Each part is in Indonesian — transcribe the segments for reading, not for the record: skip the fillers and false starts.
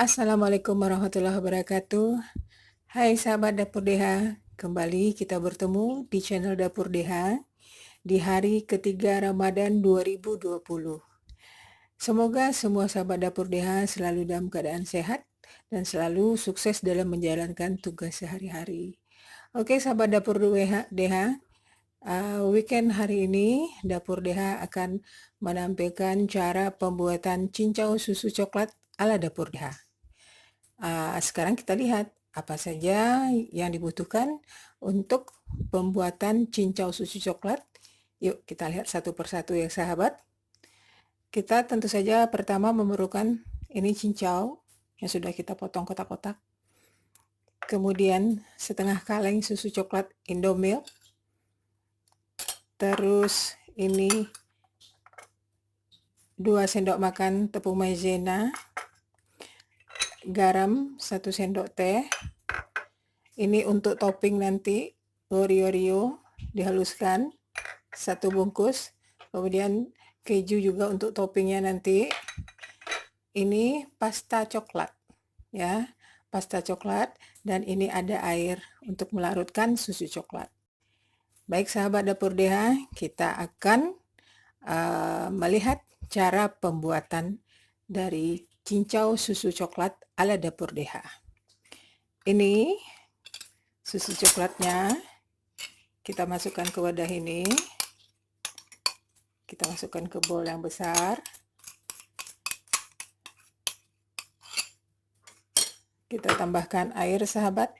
Assalamualaikum warahmatullahi wabarakatuh. Hai sahabat Dapur DH, kembali kita bertemu di channel Dapur DH di hari ketiga Ramadan 2020. Semoga semua sahabat Dapur DH selalu dalam keadaan sehat dan selalu sukses dalam menjalankan tugas sehari-hari. Oke sahabat Dapur DH, weekend hari ini Dapur DH akan menampilkan cara pembuatan cincau susu coklat ala Dapur DH. Sekarang kita lihat apa saja yang dibutuhkan untuk pembuatan cincau susu coklat. Yuk kita lihat satu persatu ya sahabat. Kita tentu saja pertama memerlukan ini cincau yang sudah kita potong kotak-kotak. Kemudian setengah kaleng susu coklat Indomilk. Terus ini 2 sendok makan tepung maizena, garam 1 sendok teh. Ini untuk topping nanti Oreo dihaluskan 1 bungkus. Kemudian keju juga untuk toppingnya nanti. Ini pasta coklat ya, pasta coklat, dan ini ada air untuk melarutkan susu coklat. Baik sahabat Dapur DH, kita akan melihat cara pembuatan dari cincau susu coklat ala Dapur DH. Ini susu coklatnya kita masukkan ke wadah ini. Kita masukkan ke bowl yang besar. Kita tambahkan air sahabat.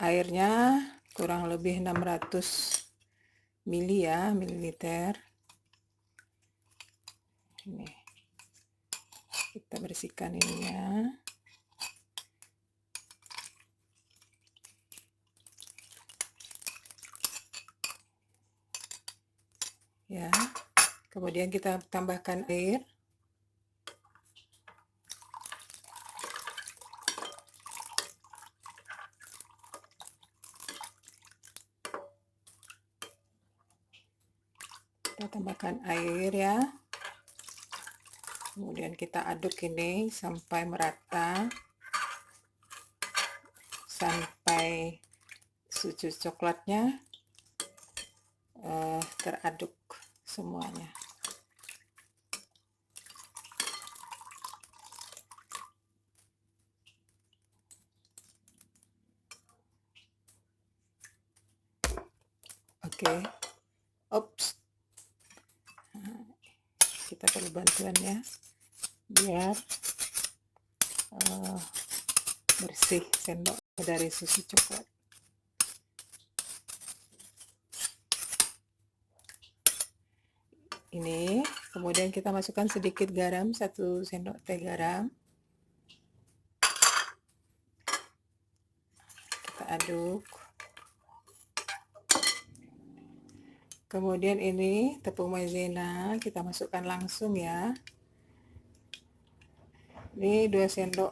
Airnya kurang lebih 600 mililiter. Ini kita bersihkan ininya. Ya, kemudian kita tambahkan air. Kita tambahkan air ya. Kemudian kita aduk ini sampai merata, sampai susu coklatnya teraduk semuanya. Oke. Ops. Kita perlu bantuan ya, biar bersih sendok dari susu coklat. Ini kemudian kita masukkan sedikit garam, 1 sendok teh garam. Kita aduk. Kemudian ini tepung maizena kita masukkan langsung ya. Ini 2 sendok,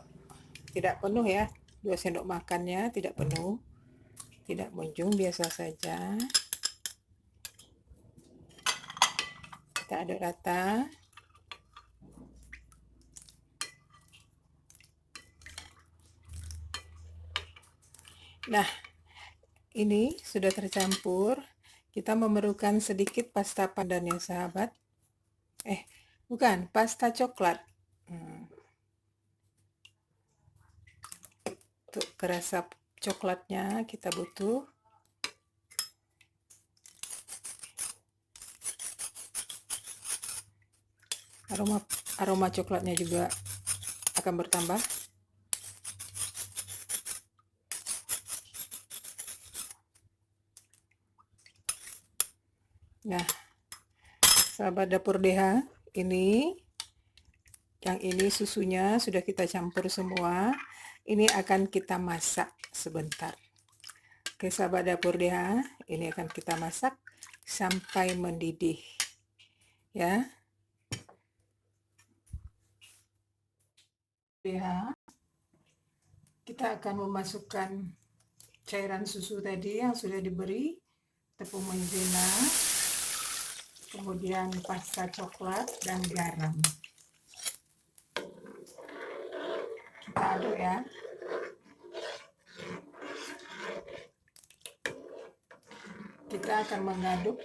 tidak penuh ya, 2 sendok makannya tidak penuh, tidak munjung, biasa saja. Kita aduk rata. Nah, ini sudah tercampur. Kita memerlukan sedikit pasta pandan ya sahabat. Bukan, pasta coklat. Untuk kerasa coklatnya kita butuh. Aroma coklatnya juga akan bertambah. Nah, sahabat Dapur DH, ini yang ini susunya sudah kita campur semua. Ini akan kita masak sebentar. Oke sahabat Dapur DH, ini akan kita masak sampai mendidih ya. Kita akan memasukkan cairan susu tadi yang sudah diberi, tepung maizena, kemudian pasta coklat dan garam. aduk ya. Kita akan mengaduk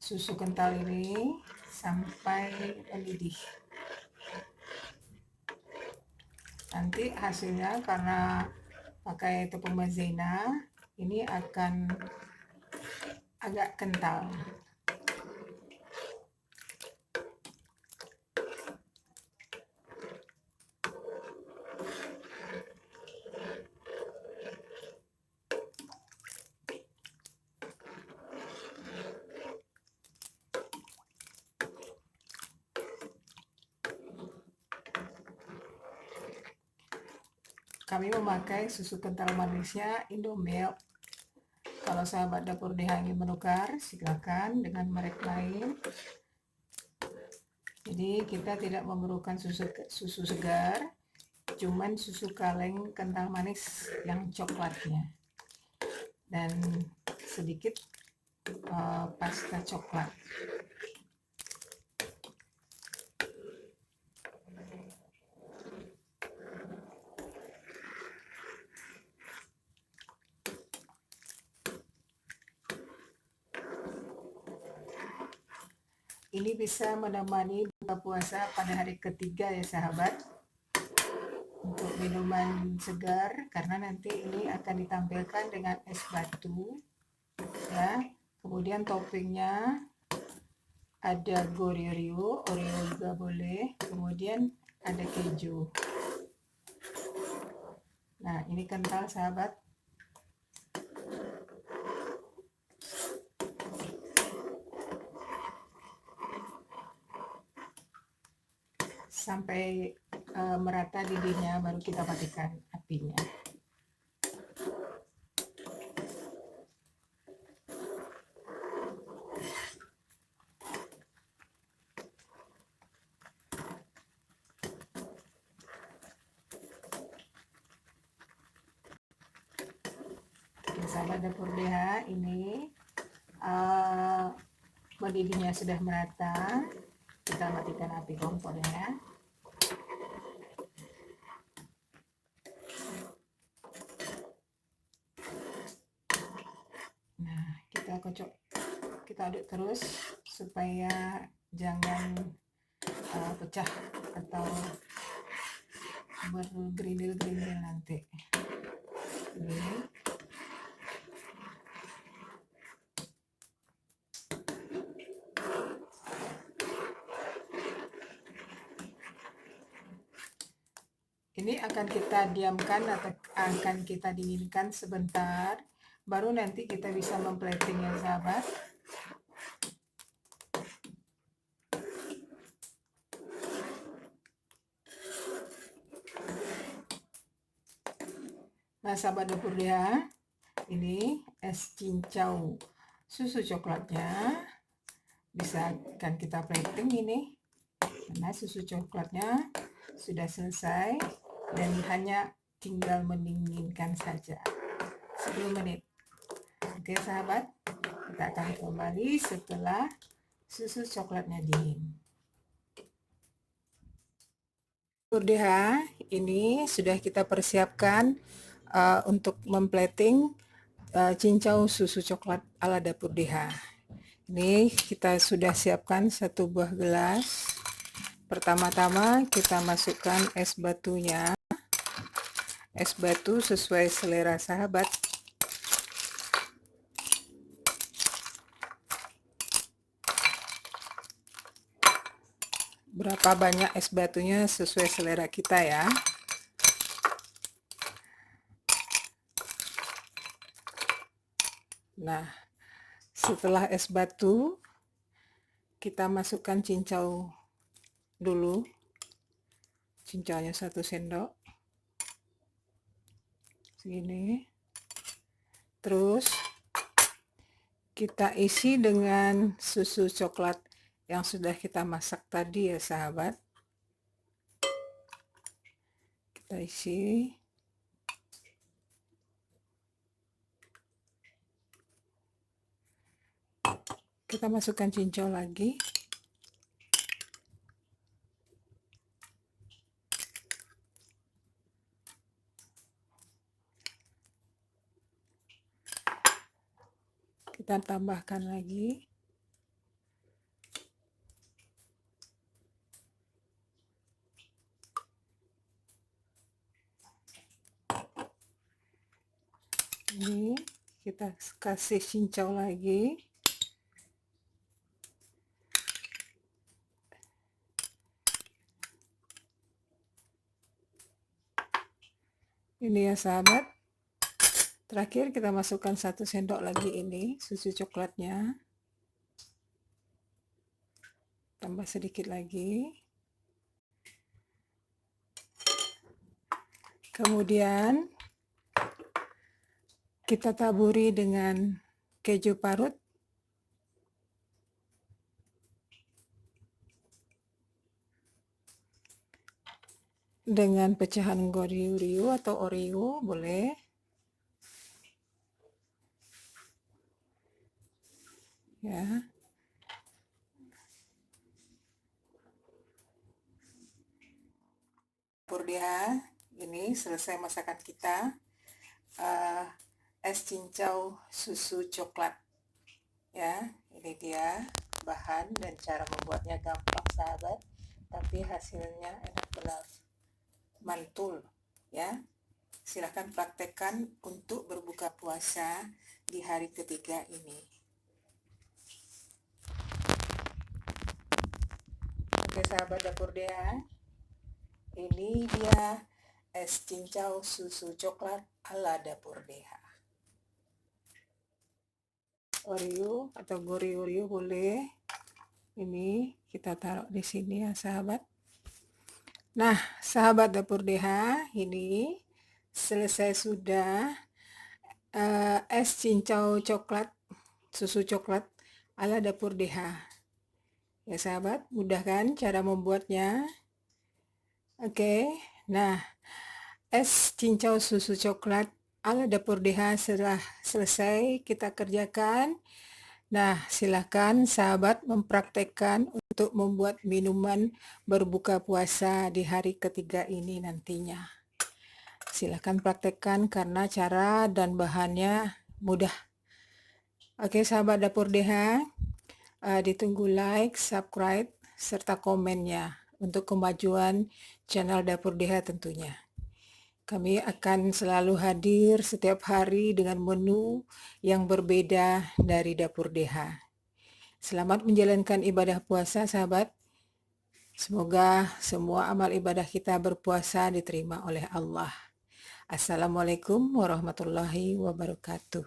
susu kental ini sampai mendidih. Nanti hasilnya karena pakai tepung maizena ini akan agak kental. Kami memakai susu kental manisnya Indomilk. Kalau sahabat dapur DH ingin menukar, silakan dengan merek lain. Jadi kita tidak memerlukan susu segar, cuman susu kaleng kental manis yang coklatnya. Dan sedikit pasta coklat. Ini bisa menemani buka puasa pada hari ketiga ya sahabat. Untuk minuman segar, karena nanti ini akan ditampilkan dengan es batu ya. Kemudian toppingnya ada Oreo juga boleh. Kemudian ada keju. Nah, ini kental sahabat. Sampai merata didihnya, baru kita matikan apinya. Sahabat dapur DH, ini mendidihnya sudah merata. Kita matikan api kompornya. Nah, kita aduk terus supaya jangan pecah atau bergerindil-gerindil nanti. Ini. Ini akan kita diamkan atau akan kita dinginkan sebentar, baru nanti kita bisa memplatingnya sahabat. Nah sahabat dapur dia, ini es cincau susu coklatnya bisa akan kita plating ini. Nah susu coklatnya sudah selesai dan hanya tinggal mendinginkan saja 10 menit. Oke sahabat, kita akan kembali setelah susu coklatnya dingin. DH ini sudah kita persiapkan untuk memplating cincau susu coklat ala dapur DH. Ini kita sudah siapkan 1 buah gelas. Pertama-tama kita masukkan es batunya. Es batu sesuai selera sahabat. Berapa banyak es batunya sesuai selera kita ya. Nah, setelah es batu, kita masukkan cincau dulu. Cincaunya 1 sendok. Segini. Terus kita isi dengan susu coklat yang sudah kita masak tadi ya sahabat. Kita isi. Kita masukkan cincau lagi. kita tambahkan lagi. Ini kita kasih cincau lagi. Ini ya sahabat. Terakhir kita masukkan 1 sendok lagi ini susu coklatnya. Tambah sedikit lagi. Kemudian kita taburi dengan keju parut. Dengan pecahan Oreo atau Oreo boleh. Ya. Dapur Deha, ini selesai masakan kita. Es cincau susu coklat. Ya, ini dia bahan dan cara membuatnya gampang sahabat, tapi hasilnya enak benar. Mantul, ya. Silahkan praktekkan untuk berbuka puasa di hari ketiga ini. Oke sahabat Dapur Deha, ini dia es cincau susu coklat ala Dapur Deha. Oreo atau Oreo boleh. Ini kita taruh di sini ya sahabat. Nah, sahabat Dapur Deha, ini selesai sudah es cincau coklat, susu coklat ala Dapur Deha. Ya sahabat, mudah kan cara membuatnya? Oke, nah es cincau susu coklat ala Dapur Deha setelah selesai kita kerjakan. Nah, silakan sahabat mempraktekkan untuk membuat minuman berbuka puasa di hari ketiga ini nantinya. Silakan praktekkan karena cara dan bahannya mudah. Oke sahabat Dapur Deha, ditunggu like, subscribe, serta komennya untuk kemajuan channel Dapur Deha tentunya. Kami akan selalu hadir setiap hari dengan menu yang berbeda dari Dapur Deha. Selamat menjalankan ibadah puasa sahabat. Semoga semua amal ibadah kita berpuasa diterima oleh Allah. Assalamualaikum warahmatullahi wabarakatuh.